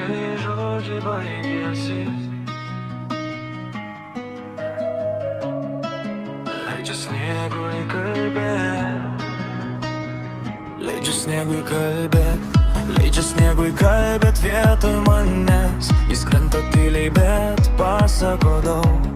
kai žodžiai baigėsi. Leidžiu sniegui kalbėt, leidžiu sniegui kalbėt, leidžiu sniegui kalbėt vietoj manęs. Jis krenta tyliai, bet pasako daug.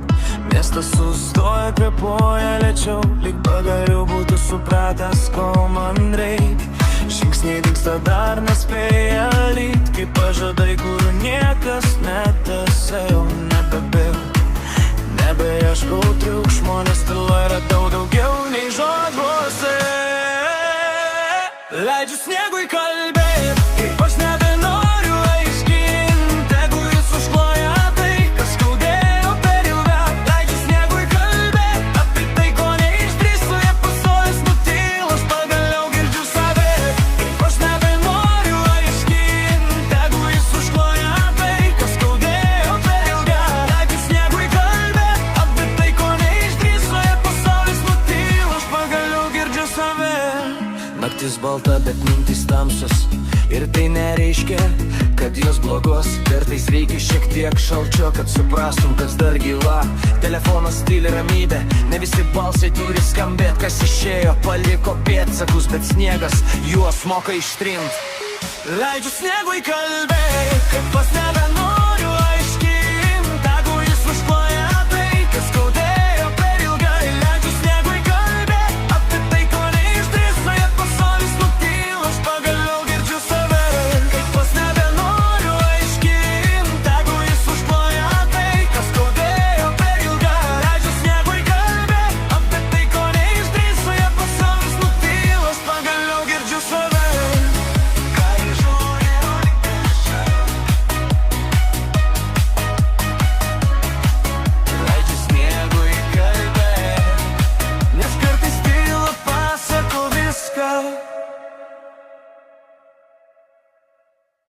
Miestas sustoja, kvėpuoja lėčiau, lyg pagaliau būtų supratęs, ko man reik. Žingsniai dingsta, dar nespėja lyt, kaip pažadai, kur niekas netęsia. Jau nebebėg, nebeieškau triukšmo, nes tyloje radau daugiau nei žodžiuose. Leidžiu sniegui kalbėt, kaip aš nebenoriu aiškint, tegu jis užkloja tai, kas skaudėjo per ilgą. Leidžiu sniegui kalbėt apie tai, ko neišdrįstu, jie pasaulis nutyla, aš pagaliau girdžiu save. Kaip aš nebenoriu aiškint, tegu jis užkloja tai, kas skaudėjo per ilgą. Leidžiu sniegui kalbėt apie tai, ko neišdrįstu, jie pasaulis nutyla, aš pagaliau girdžiu save. Naktis balta, bet mintys tamsios, ir tai nereiškia, kad jos blogos. Kartais reikia šiek tiek šalčio, kad suprastum, kas dar gyva. Telefonas tyli ramybė, ne visi balsai turi skambėt. Kas išėjo, paliko pėdsakus, bet sniegas juos moka ištrint. Leidžiu sniegui kalbėt, kaip pas nebenoriu